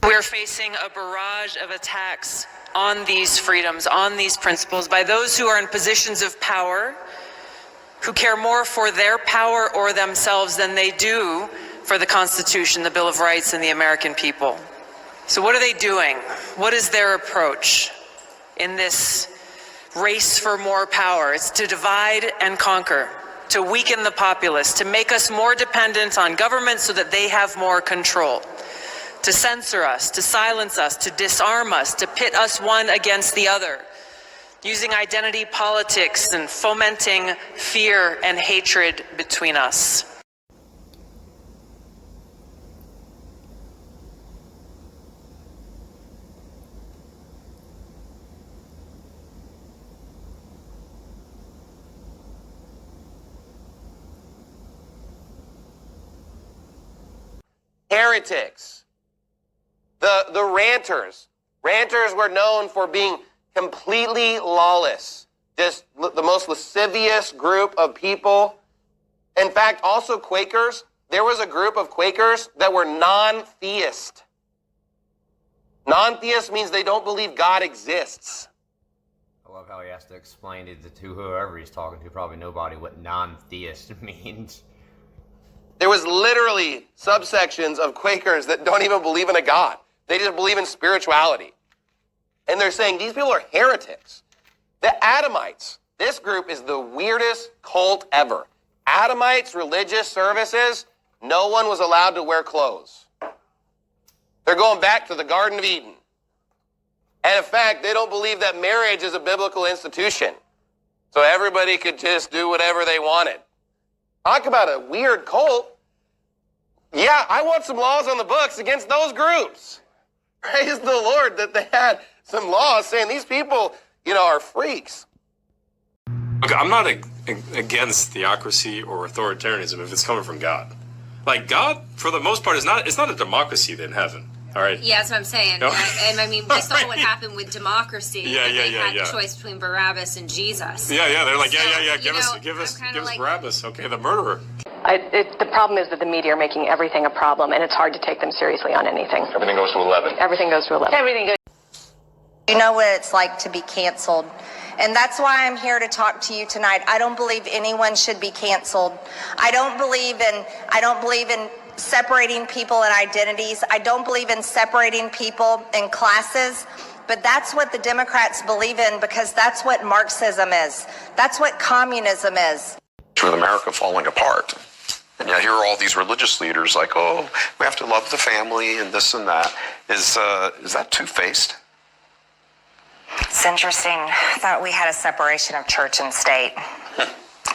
We're facing a barrage of attacks on these freedoms, on these principles, by those who are in positions of power, who care more for their power or themselves than they do for the Constitution, the Bill of Rights, and the American people. So what are they doing? What is their approach in this race for more power? It's to divide and conquer, to weaken the populace, to make us more dependent on government so that they have more control, to censor us, to silence us, to disarm us, to pit us one against the other, using identity politics and fomenting fear and hatred between us. Heretics. The ranters. Ranters were known for being completely lawless. Just the most lascivious group of people. In fact, also Quakers. There was a group of Quakers that were non-theist. Non-theist means they don't believe God exists. I love how he has to explain it to whoever he's talking to, probably nobody, what non-theist means. There was literally subsections of Quakers that don't even believe in a God. They just believe in spirituality. And they're saying these people are heretics. The Adamites, this group is the weirdest cult ever. Adamites, religious services, no one was allowed to wear clothes. They're going back to the Garden of Eden. And in fact, they don't believe that marriage is a biblical institution. So everybody could just do whatever they wanted. Talk about a weird cult. Yeah, I want some laws on the books against those groups. Praise the Lord that they had some laws saying these people, are freaks. Look, I'm not against theocracy or authoritarianism if it's coming from God. Like, God, for the most part, it's not a democracy in heaven. All right. Yeah, that's what I'm saying. No? And I mean, we saw what happened with democracy. Yeah. They had the choice between Barabbas and Jesus. Yeah. They're like, So, give us Barabbas. Okay, the murderer. The problem is that the media are making everything a problem, and it's hard to take them seriously on anything. Everything goes to 11. Everything goes to 11. Everything goes. You know what it's like to be canceled. And that's why I'm here to talk to you tonight. I don't believe anyone should be canceled. I don't believe in separating people and identities. I don't believe in separating people in classes. But that's what the Democrats believe in, because that's what Marxism is. That's what communism is. With America falling apart. And yet here are all these religious leaders like, oh, we have to love the family and this and that. Is that two-faced? It's interesting. I thought we had a separation of church and state,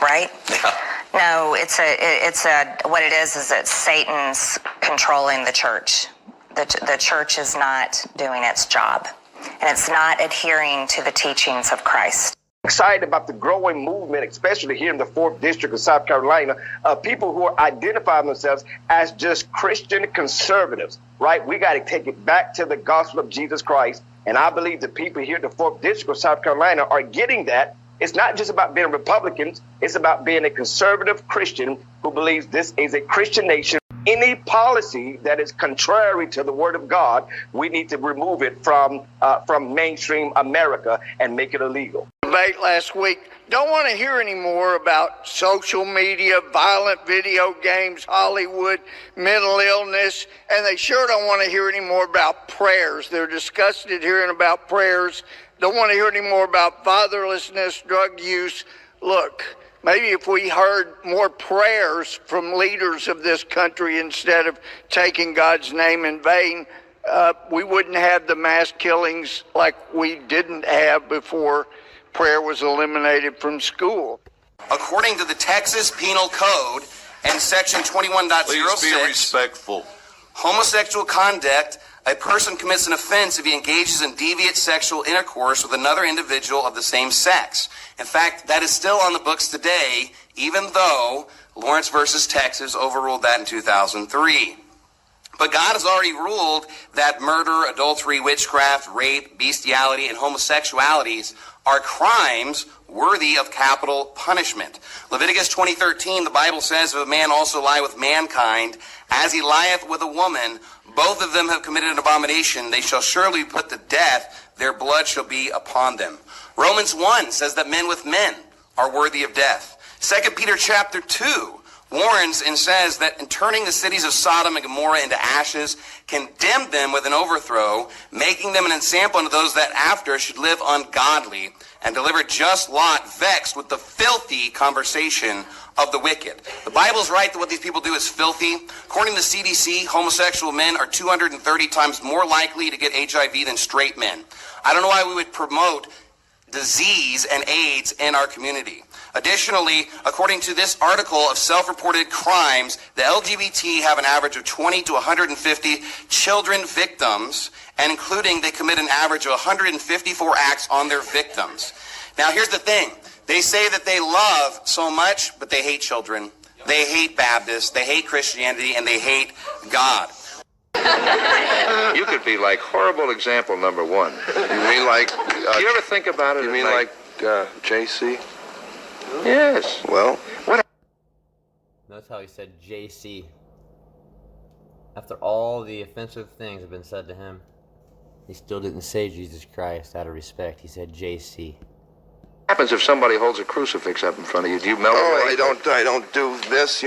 right? Yeah. No, what it is it's Satan's controlling the church. The church is not doing its job, and it's not adhering to the teachings of Christ. Excited about the growing movement, especially here in the 4th District of South Carolina, of people who are identifying themselves as just Christian conservatives, right? We got to take it back to the gospel of Jesus Christ. And I believe the people here in the 4th District of South Carolina are getting that. It's not just about being Republicans. It's about being a conservative Christian who believes this is a Christian nation. Any policy that is contrary to the word of God, we need to remove it from mainstream America and make it illegal. Debate last week. Don't want to hear any more about social media, violent video games, Hollywood, mental illness, and they sure don't want to hear any more about prayers. They're disgusted hearing about prayers. Don't want to hear any more about fatherlessness, drug use. Look, maybe if we heard more prayers from leaders of this country instead of taking God's name in vain, we wouldn't have the mass killings like we didn't have before prayer was eliminated from school. According to the Texas Penal Code and Section 21.06, Please be respectful. homosexual conduct, a person commits an offense if he engages in deviant sexual intercourse with another individual of the same sex. In fact, that is still on the books today, even though Lawrence versus Texas overruled that in 2003. But God has already ruled that murder, adultery, witchcraft, rape, bestiality, and homosexualities are crimes worthy of capital punishment. Leviticus 20:13, the Bible says, if a man also lie with mankind, as he lieth with a woman, both of them have committed an abomination, they shall surely be put to death, their blood shall be upon them. Romans 1 says that men with men are worthy of death. 2 Peter chapter 2 warns and says that in turning the cities of Sodom and Gomorrah into ashes, condemned them with an overthrow, making them an ensample unto those that after should live ungodly, and delivered just Lot vexed with the filthy conversation of the wicked. The Bible's right that what these people do is filthy. According to the CDC, homosexual men are 230 times more likely to get HIV than straight men. I don't know why we would promote disease and AIDS in our community. Additionally, according to this article of self-reported crimes, the LGBT have an average of 20 to 150 children victims, and including they commit an average of 154 acts on their victims. Now, here's the thing. They say that they love so much, but they hate children. They hate Baptists, they hate Christianity, and they hate God. You could be like horrible example number one. You mean like... Do you ever think about it? You mean like JC? Yes. Well, what? Notice how he said JC. After all the offensive things have been said to him, he still didn't say Jesus Christ out of respect. He said JC. What happens if somebody holds a crucifix up in front of you? Do you melt Oh, away? I don't do this,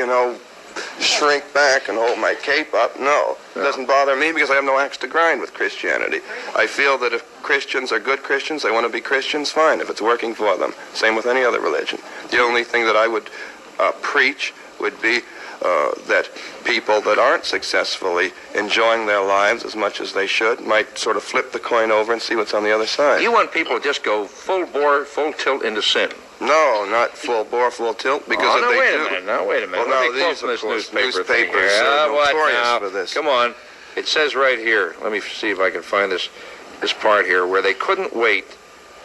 shrink back and hold my cape up. No, it doesn't bother me because I have no axe to grind with Christianity. I feel that if Christians are good Christians, they want to be Christians, fine, if it's working for them. Same with any other religion. The only thing that I would preach would be that people that aren't successfully enjoying their lives as much as they should might sort of flip the coin over and see what's on the other side. You want people to just go full bore, full tilt into sin? No, not full bore, full tilt, because if they do... Now, wait a minute. Well, Let me these, quote of course, newspapers are notorious for this. Come on. It says right here, let me see if I can find this part here, where they couldn't wait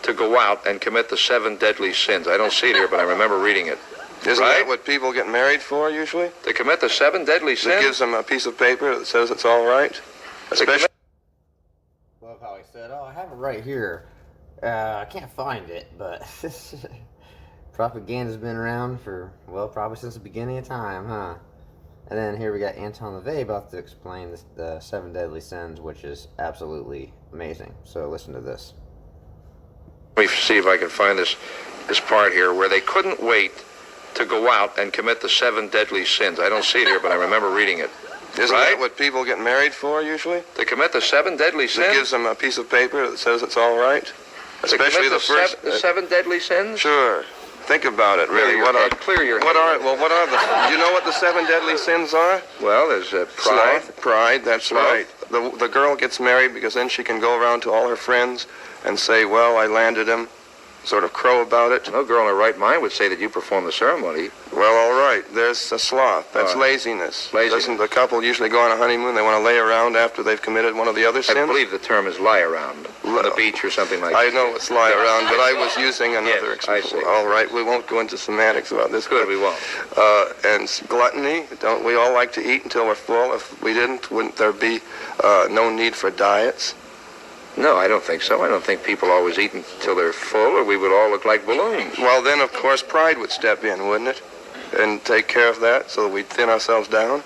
to go out and commit the 7 deadly sins. I don't see it here, but I remember reading it. Isn't that what people get married for, usually? To commit the 7 deadly sins? It gives them a piece of paper that says it's all right. Especially... Love how he said, oh, I have it right here. I can't find it, but... Propaganda's been around for, well, probably since the beginning of time, huh? And then here we got Anton LaVey about to explain the 7 deadly sins, which is absolutely amazing. So listen to this. Let me see if I can find this part here, where they couldn't wait to go out and commit the 7 deadly sins. I don't see it here, but I remember reading it. Isn't that what people get married for, usually? To commit the 7 deadly sins? It gives them a piece of paper that says it's all right. Especially the first... The 7 deadly sins? Sure. Think about it, really. Clear your head. What are the... You know what the 7 deadly sins are? Well, there's pride. Sloth, pride, that's right. The girl gets married because then she can go around to all her friends and say, well, I landed him. Sort of crow about it. No girl in her right mind would say that you performed the ceremony. Well, all right. There's a sloth. That's laziness. Doesn't the couple usually go on a honeymoon? They want to lay around after they've committed one of the other sins? I believe the term is lie around. On the beach or something like that. I know it's lie around, but I was using another expression. All right. We won't go into semantics about this. Good, we won't. And gluttony. Don't we all like to eat until we're full? If we didn't, wouldn't there be no need for diets? No, I don't think so. I don't think people always eat until they're full, or we would all look like balloons. Well, then, of course, pride would step in, wouldn't it? And take care of that so that we'd thin ourselves down.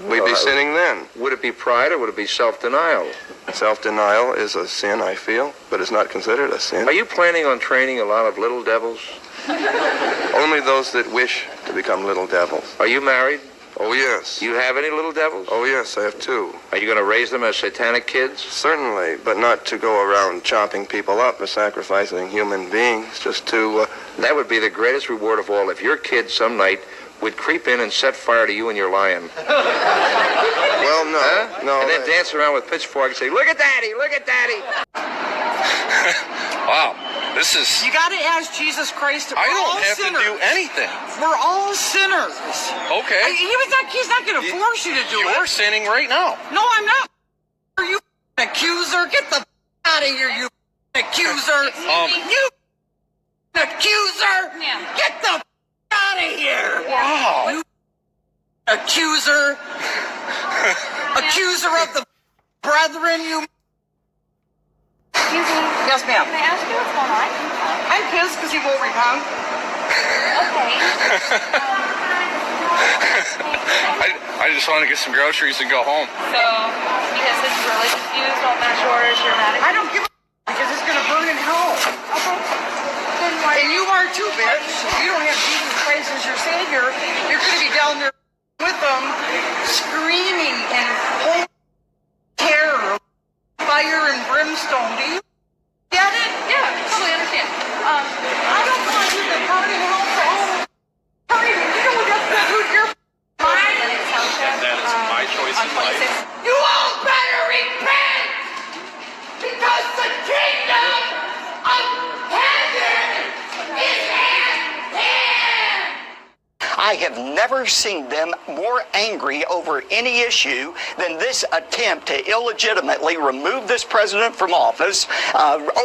We'd be sinning then. Would it be pride or would it be self-denial? Self-denial is a sin, I feel, but it's not considered a sin. Are you planning on training a lot of little devils? Only those that wish to become little devils. Are you married? Oh, yes. Do you have any little devils? Oh, yes, I have 2. Are you going to raise them as satanic kids? Certainly, but not to go around chopping people up or sacrificing human beings, just to... That would be the greatest reward of all if your kids some night would creep in and set fire to you and your lion. Well, no. Huh? No. And then dance around with pitchforks and say, look at Daddy, look at Daddy. Wow. This is... You got to ask Jesus Christ. I don't have to do anything. We're all sinners. Okay. He's not going to force you to do it. You're sinning right now. No, I'm not. Are you accuser? Get the out of here, you accuser. You accuser. Get the out of here. Wow. You accuser. Accuser of the brethren, you. Excuse me. Yes, ma'am. Can I ask you what's going on? I'm pissed because he won't repound. Okay. I just want to get some groceries and go home. So, because his religious views don't match yours, you're mad at I don't give a because it's going to burn in hell. Okay. Then why? And you are too, bitch. If you don't have Jesus Christ as your Savior, you're going to be down there with them, screaming in holy terror, fire and brimstone. Do you get it? Yeah, totally understand. I don't want you to burn in hell for all. You know what that's who you're mind? And that is my choice in life. You all better repent! Because the kingdom of heaven is at hand! I have never seen them more angry over any issue than this attempt to illegitimately remove this president from office,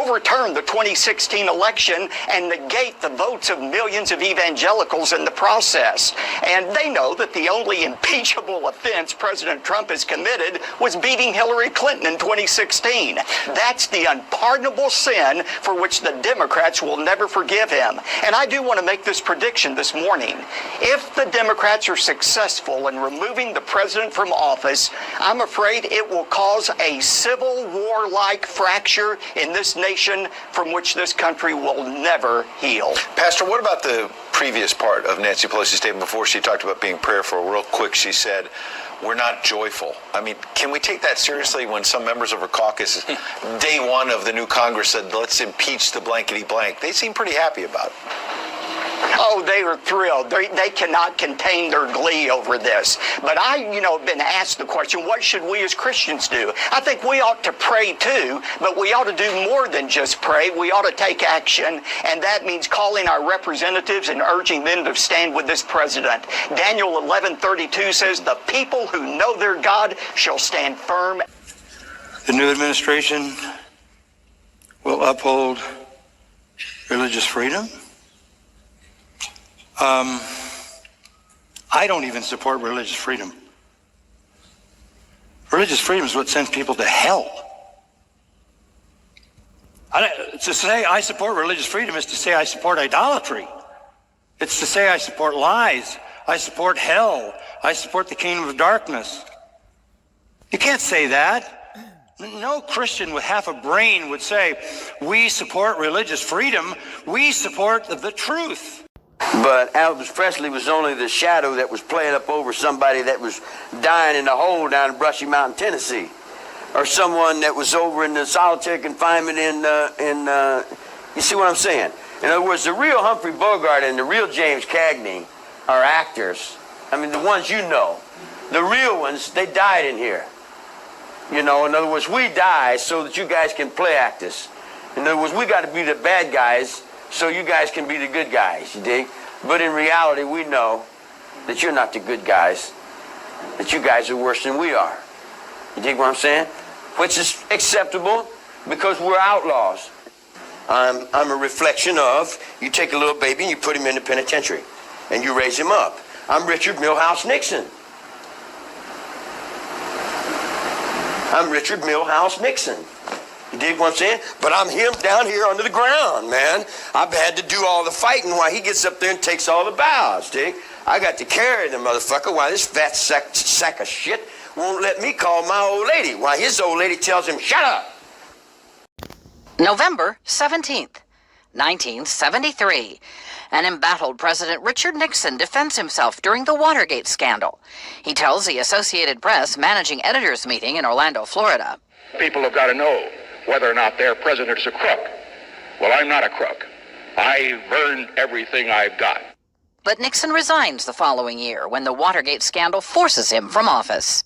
overturn the 2016 election, and negate the votes of millions of evangelicals in the process. And they know that the only impeachable offense President Trump has committed was beating Hillary Clinton in 2016. That's the unpardonable sin for which the Democrats will never forgive him. And I do want to make this prediction this morning. If the Democrats are successful in removing the president from office, I'm afraid it will cause a civil war-like fracture in this nation from which this country will never heal. Pastor, what about the previous part of Nancy Pelosi's statement before she talked about being prayerful? Real quick, she said, we're not joyful. I mean, can we take that seriously when some members of her caucus, day one of the new Congress, said, let's impeach the blankety blank? They seem pretty happy about it. Oh, they are thrilled. They cannot contain their glee over this. But I, have been asked the question, what should we as Christians do? I think we ought to pray too, but we ought to do more than just pray. We ought to take action, and that means calling our representatives and urging them to stand with this president. Daniel 11:32 says, the people who know their God shall stand firm. The new administration will uphold religious freedom. I don't even support religious freedom. Religious freedom is what sends people to hell. To say I support religious freedom is to say I support idolatry. It's to say I support lies. I support hell. I support the kingdom of darkness. You can't say that. No Christian with half a brain would say, we support religious freedom. We support the truth. But Elvis Presley was only the shadow that was playing up over somebody that was dying in a hole down in Brushy Mountain, Tennessee. Or someone that was over in the solitary confinement you see what I'm saying? In other words, the real Humphrey Bogart and the real James Cagney are actors. I mean, the ones you know. The real ones, they died in here. In other words, we die so that you guys can play actors. In other words, we got to be the bad guys so you guys can be the good guys, you dig? But in reality, we know that you're not the good guys, that you guys are worse than we are. You dig what I'm saying? Which is acceptable because we're outlaws. I'm a reflection of, you take a little baby and you put him in the penitentiary and you raise him up. I'm Richard Milhouse Nixon. I'm Richard Milhouse Nixon. You dig what I'm saying? But I'm him down here under the ground, man. I've had to do all the fighting while he gets up there and takes all the bows, dig? I got to carry the motherfucker while this fat sack of shit won't let me call my old lady while his old lady tells him, shut up. November 17th, 1973. An embattled President Richard Nixon defends himself during the Watergate scandal. He tells the Associated Press managing editors meeting in Orlando, Florida. People have got to know whether or not their president is a crook. Well, I'm not a crook. I've earned everything I've got. But Nixon resigns the following year when the Watergate scandal forces him from office.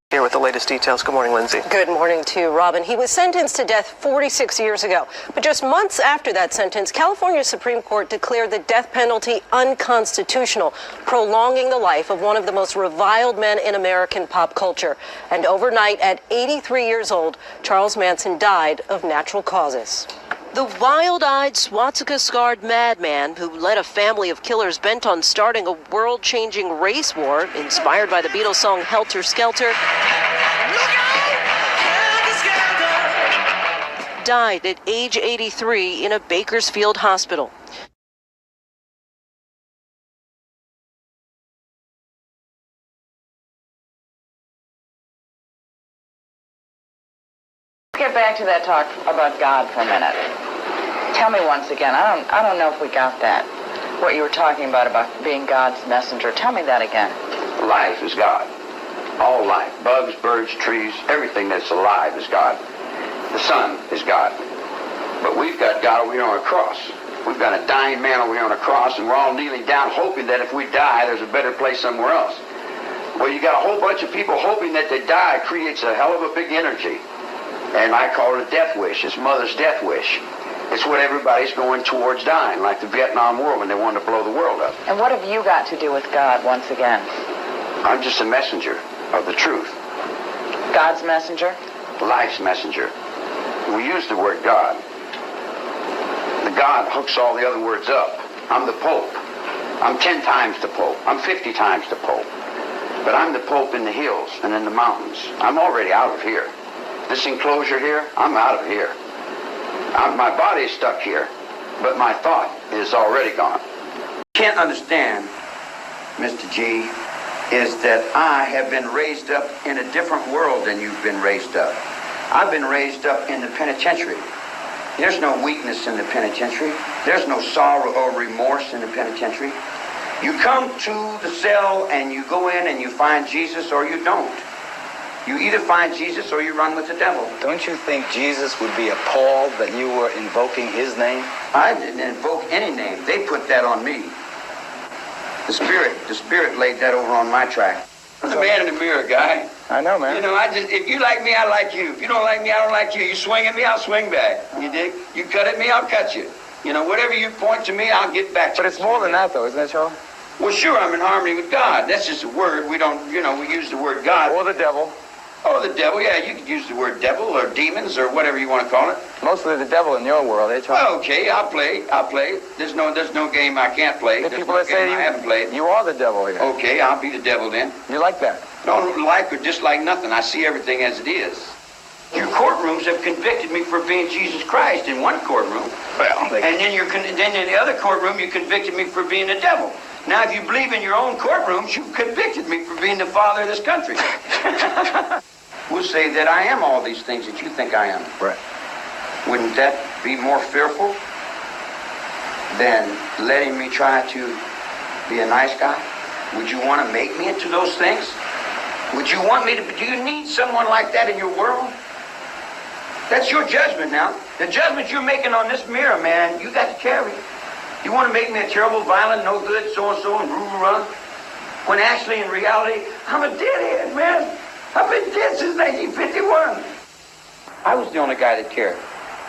Here with the latest details. Good morning, Lindsay. Good morning to you, Robin. He was sentenced to death 46 years ago. But just months after that sentence, California Supreme Court declared the death penalty unconstitutional, prolonging the life of one of the most reviled men in American pop culture. And overnight, at 83 years old, Charles Manson died of natural causes. The wild-eyed, swastika-scarred madman who led a family of killers bent on starting a world-changing race war inspired by the Beatles song Helter Skelter died at age 83 in a Bakersfield hospital. Get back to that talk about God for a minute. Tell me once again. I don't know if we got that. What you were talking about being God's messenger. Tell me that again. Life is God. All life. Bugs, birds, trees, everything that's alive is God. The sun is God. But we've got God over here on a cross. We've got a dying man over here on a cross, and we're all kneeling down hoping that if we die, there's a better place somewhere else. Well, you got a whole bunch of people hoping that they die creates a hell of a big energy. And I call it a death wish. It's mother's death wish. It's what everybody's going towards dying, like the Vietnam War when they wanted to blow the world up. And what have you got to do with God once again? I'm just a messenger of the truth. God's messenger? Life's messenger. We use the word God. The God hooks all the other words up. I'm the Pope. I'm 10 times the Pope. I'm 50 times the Pope. But I'm the Pope in the hills and in the mountains. I'm already out of here. This enclosure here, I'm out of here. My body is stuck here, but my thought is already gone. Can't understand, Mr. G, is that I have been raised up in a different world than you've been raised up. I've been raised up in the penitentiary. There's no weakness in the penitentiary. There's no sorrow or remorse in the penitentiary. You come to the cell and you go in and you find Jesus or you don't. You either find Jesus or you run with the devil. Don't you think Jesus would be appalled that you were invoking his name? I didn't invoke any name. They put that on me. The Spirit laid that over on my track. I'm the man in the mirror, guy. I know, man. You know, if you like me, I like you. If you don't like me, I don't like you. You swing at me, I'll swing back. You dig? You cut at me, I'll cut you. You know, whatever you point to me, I'll get back to you. But it's more than that, though, isn't it, Charlie? Well, sure, I'm in harmony with God. That's just a word. We don't, we use the word God. Or the devil. Oh, the devil, yeah, you could use the word devil or demons or whatever you want to call it. Mostly the devil in your world, eh, Charlie? Well, okay, I'll play. There's no game I can't play. The people that say I haven't played. You are the devil here. Okay, I'll be the devil then. You like that? Don't like or dislike nothing. I see everything as it is. Your courtrooms have convicted me for being Jesus Christ in one courtroom. Well, and then in the other courtroom, you convicted me for being the devil. Now, if you believe in your own courtrooms, you convicted me for being the father of this country. We'll say that I am all these things that you think I am. Right. Wouldn't that be more fearful than letting me try to be a nice guy? Would you want to make me into those things? Would you want me to? Do you need someone like that in your world? That's your judgment now. The judgment you're making on this mirror, man, you got to carry. You want to make me a terrible, violent, no good, so-and-so, and run? When actually, in reality, I'm a deadhead, man. I've been dead since 1951. I was the only guy that cared.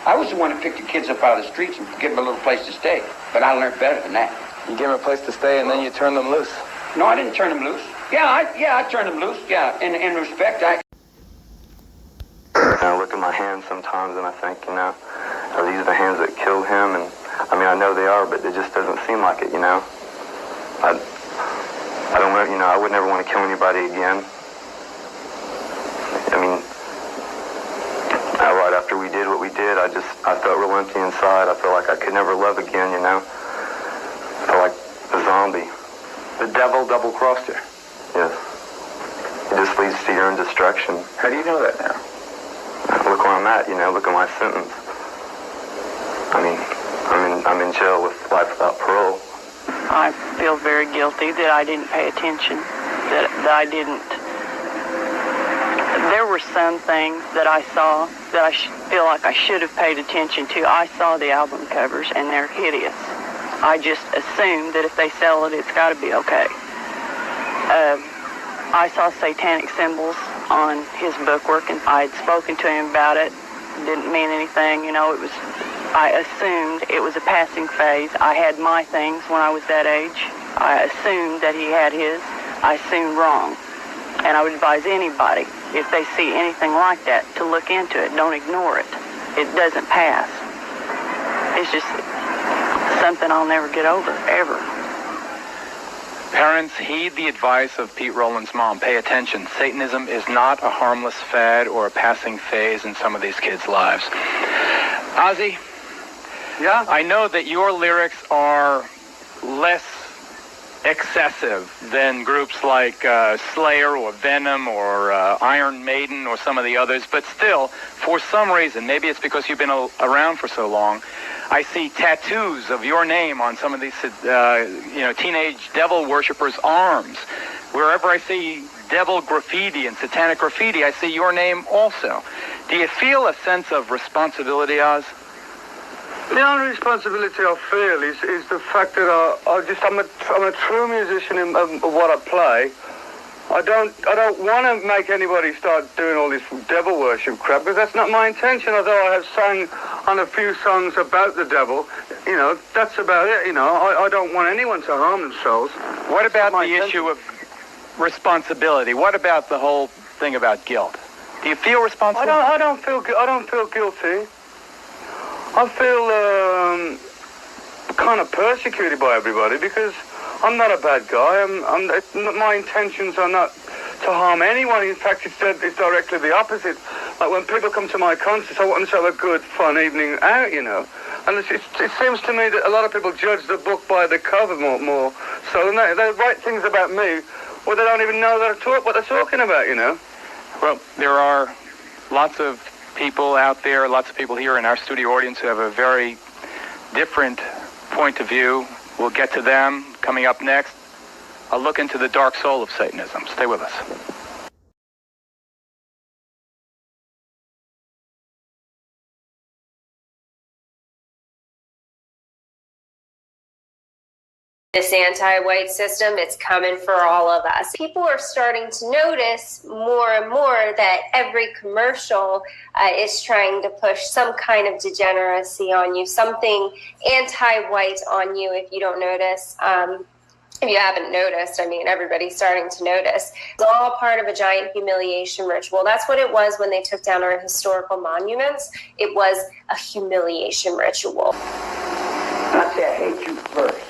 I was the one that picked the kids up out of the streets and gave them a little place to stay. But I learned better than that. You gave them a place to stay and then you turned them loose. No, I didn't turn them loose. I turned them loose. Yeah, in respect, I look at my hands sometimes and I think, are these the hands that killed him? And I know they are, but it just doesn't seem like it, I don't, I would never want to kill anybody again. Right after we did what we did, I felt real empty inside. I felt like I could never love again, I felt like a zombie. The devil double-crossed you. Yes. It just leads to your own destruction. How do you know that now? Look where I'm at, look at my sentence. I'm in jail with life without parole. I feel very guilty that I didn't pay attention, that I didn't. There were some things that I saw that I feel like I should have paid attention to. I saw the album covers, and they're hideous. I just assumed that if they sell it, it's got to be okay. I saw satanic symbols on his bookwork, and I had spoken to him about it. Didn't mean anything, I assumed it was a passing phase. I had my things when I was that age. I assumed that he had his. I assumed wrong. And I would advise anybody, if they see anything like that, to look into it. Don't ignore it. It doesn't pass. It's just something I'll never get over, ever. Parents, heed the advice of Pete Rowland's mom. Pay attention. Satanism is not a harmless fad or a passing phase in some of these kids' lives. Ozzy? Yeah? I know that your lyrics are less excessive than groups like Slayer or Venom or Iron Maiden or some of the others, but still, for some reason, maybe it's because you've been around for so long, I see tattoos of your name on some of these, teenage devil worshippers' arms. Wherever I see devil graffiti and satanic graffiti, I see your name also. Do you feel a sense of responsibility, Oz? The only responsibility I feel is the fact that I'm a true musician in what I play. I don't want to make anybody start doing all this devil worship crap, because that's not my intention. Although I have sang on a few songs about the devil, that's about it. I don't want anyone to harm themselves. What about the issue of responsibility? What about the whole thing about guilt? Do you feel responsible? I don't feel guilty. I feel kind of persecuted by everybody because I'm not a bad guy. My intentions are not to harm anyone. In fact, it's directly the opposite. Like when people come to my concerts, I want them to have a good, fun evening out, And it seems to me that a lot of people judge the book by the cover more so than they write things about me where they don't even know what they're talking about, Well, there are lots of people out there, lots of people here in our studio audience who have a very different point of view. We'll get to them coming up next. A look into the dark soul of Satanism. Stay with us. This anti-white system, it's coming for all of us. People are starting to notice more and more that every commercial is trying to push some kind of degeneracy on you, something anti-white on you if you don't notice. If you haven't noticed, everybody's starting to notice. It's all part of a giant humiliation ritual. That's what it was when they took down our historical monuments. It was a humiliation ritual. I say I hate you first.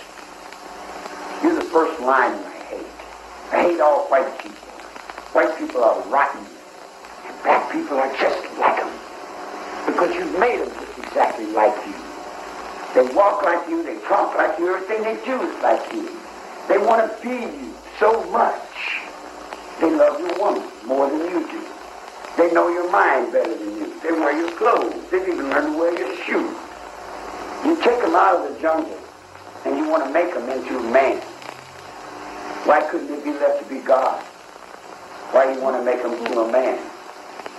You're the first line in my hate. I hate all white people. White people are rotten. And black people are just like them. Because you've made them just exactly like you. They walk like you, they talk like you, everything they do is like you. They want to be you so much. They love your woman more than you do. They know your mind better than you. They wear your clothes. They even learn to wear your shoes. You take them out of the jungle and you want to make them into a man. Why couldn't they be left to be God? Why do you want to make them into a man?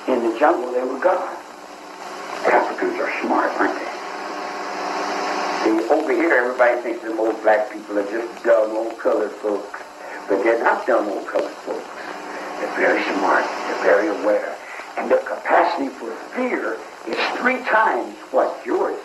In the jungle, they were God. Africans are smart, aren't they? See, over here, everybody thinks them old black people are just dumb old colored folks. But they're not dumb old colored folks. They're very smart. They're very aware. And their capacity for fear is 3 times what yours